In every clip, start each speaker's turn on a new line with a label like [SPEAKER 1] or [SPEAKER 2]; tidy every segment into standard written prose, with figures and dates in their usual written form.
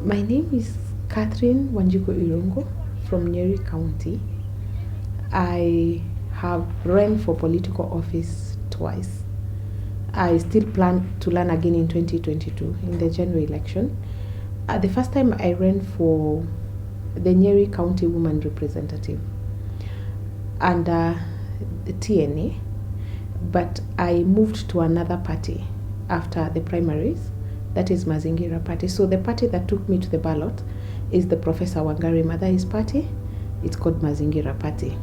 [SPEAKER 1] My name is Catherine Wanjiku Irungo from Nyeri County. I have run for political office twice. I still plan to run again in 2022 in the general election. The first time I ran for the Nyeri County Woman Representative under the TNA, but I moved to another party after the primaries. That is Mazingira Party. So the party that took me to the ballot is the Professor Wangari Maathai's party. It's called Mazingira Party.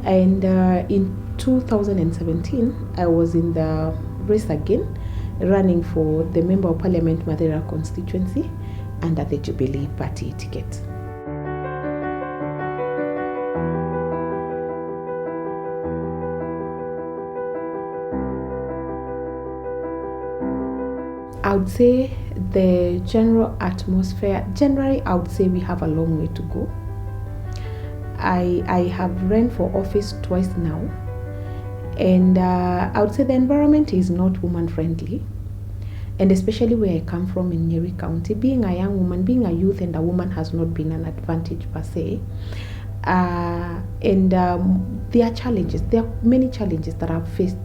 [SPEAKER 1] And in 2017, I was in the race again, running for the Member of Parliament Madeira constituency under the Jubilee Party ticket. I would say the general atmosphere, generally I would say we have a long way to go. I have run for office twice now, and I would say the environment is not woman friendly, and especially where I come from in Nyeri County, being a young woman, being a youth and a woman has not been an advantage per se. There are challenges, there are many challenges that I've faced,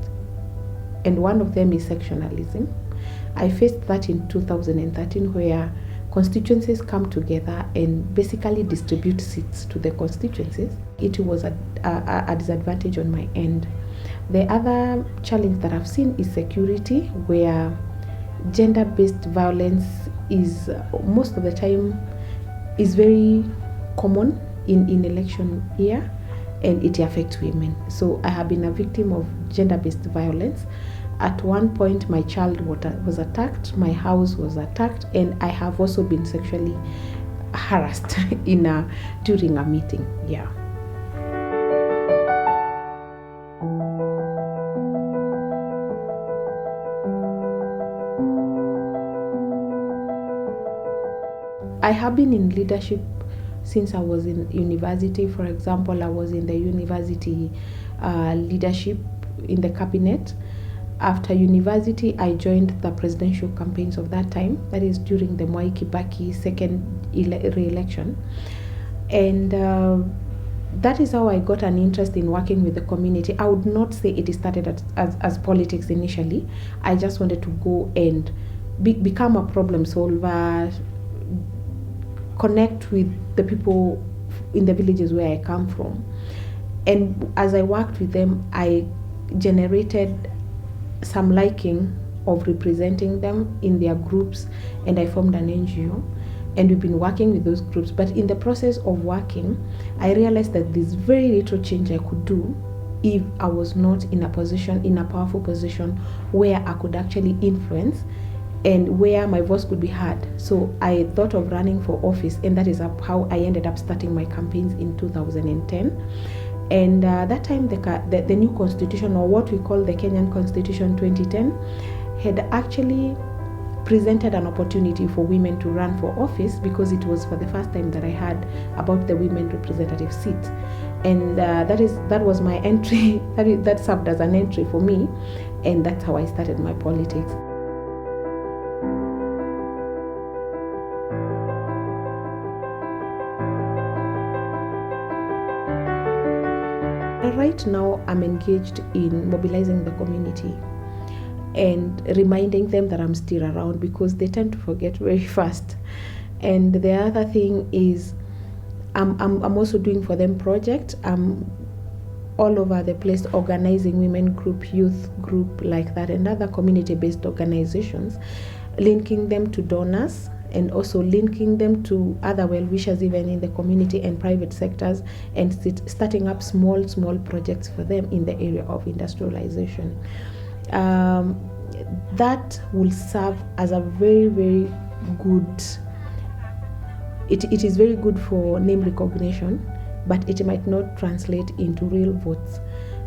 [SPEAKER 1] and one of them is sectionalism. I faced that in 2013, where constituencies come together and basically distribute seats to the constituencies. It was a disadvantage on my end. The other challenge that I've seen is security, where gender-based violence is most of the time is very common in election year, and it affects women. So I have been a victim of gender-based violence. At one point, my child was attacked, my house was attacked, and I have also been sexually harassed during a meeting. Yeah. I have been in leadership since I was in university. For example, I was in the university leadership in the cabinet. After university, I joined the presidential campaigns of that time, that is during the Mwai Kibaki second re-election. And that is how I got an interest in working with the community. I would not say it started as politics initially. I just wanted to go and become a problem solver, connect with the people in the villages where I come from. And as I worked with them, I generated some liking of representing them in their groups, and I formed an NGO, and we've been working with those groups. But in the process of working, I realized that there's very little change I could do if I was not in a powerful position where I could actually influence and where my voice could be heard. So I thought of running for office, and that is how I ended up starting my campaigns in 2010. And that time, the new constitution, or what we call the Kenyan Constitution 2010, had actually presented an opportunity for women to run for office, because it was for the first time that I heard about the women representative seat. And that was my entry, that served as an entry for me, and that's how I started my politics. Right now, I'm engaged in mobilizing the community and reminding them that I'm still around, because they tend to forget very fast. And the other thing is, I'm also doing for them projects. I'm all over the place organizing women group, youth group like that, and other community-based organizations, linking them to donors, and also linking them to other well-wishers even in the community and private sectors, and starting up small projects for them in the area of industrialization. That will serve as a very, very good, it is very good for name recognition, but it might not translate into real votes.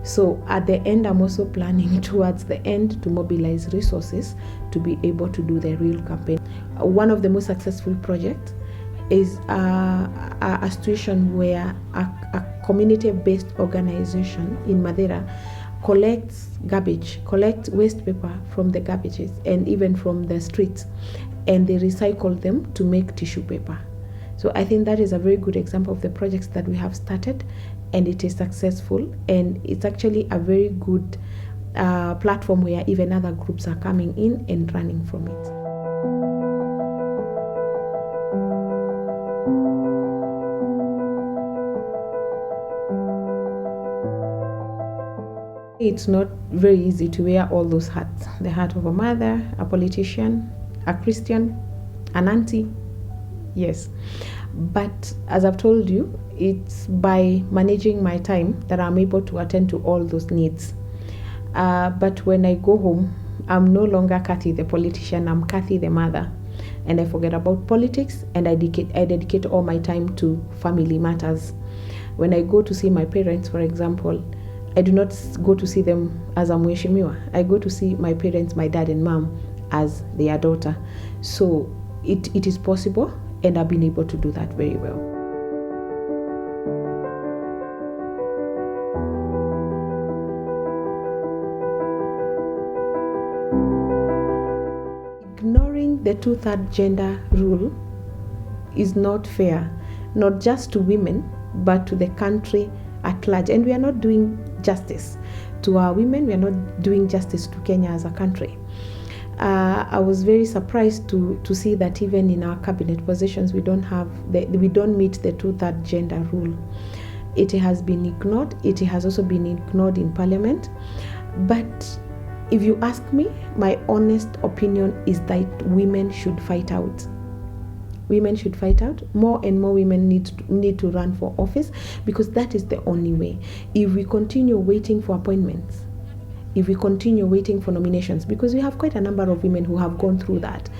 [SPEAKER 1] So at the end, I'm also planning towards the end to mobilize resources to be able to do the real campaign. One of the most successful projects is a situation where a community-based organization in Madeira collects waste paper from the garbages and even from the streets, and they recycle them to make tissue paper. So I think that is a very good example of the projects that we have started, and it is successful, and it's actually a very good platform where even other groups are coming in and running from it. It's not very easy to wear all those hats. The hat of a mother, a politician, a Christian, an auntie. Yes. But as I've told you, it's by managing my time that I'm able to attend to all those needs. But when I go home, I'm no longer Kathy the politician, I'm Kathy the mother. And I forget about politics, and I dedicate all my time to family matters. When I go to see my parents, for example, I do not go to see them as a mheshimiwa. I go to see my parents, my dad and mom, as their daughter. So it is possible, and I've been able to do that very well. Ignoring the 2/3 gender rule is not fair, not just to women, but to the country at large. And we are not doing justice to our women. We are not doing justice to Kenya as a country. I was very surprised to see that even in our cabinet positions, we don't meet the 2/3 gender rule. It has been ignored. It has also been ignored in Parliament. But if you ask me, my honest opinion is that women should fight out. Women should fight out. More and more women need to run for office, because that is the only way. If we continue waiting for appointments, if we continue waiting for nominations, because we have quite a number of women who have gone through that,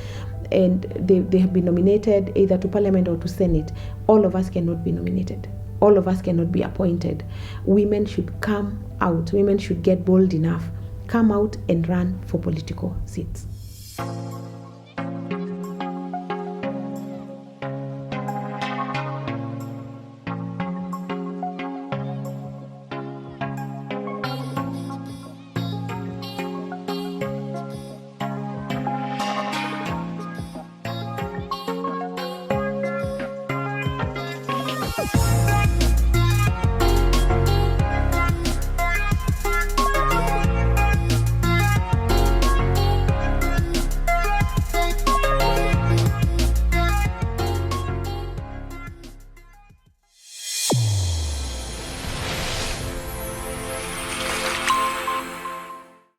[SPEAKER 1] and they have been nominated either to Parliament or to Senate. All of us cannot be nominated. All of us cannot be appointed. Women should come out. Women should get bold enough, come out and run for political seats.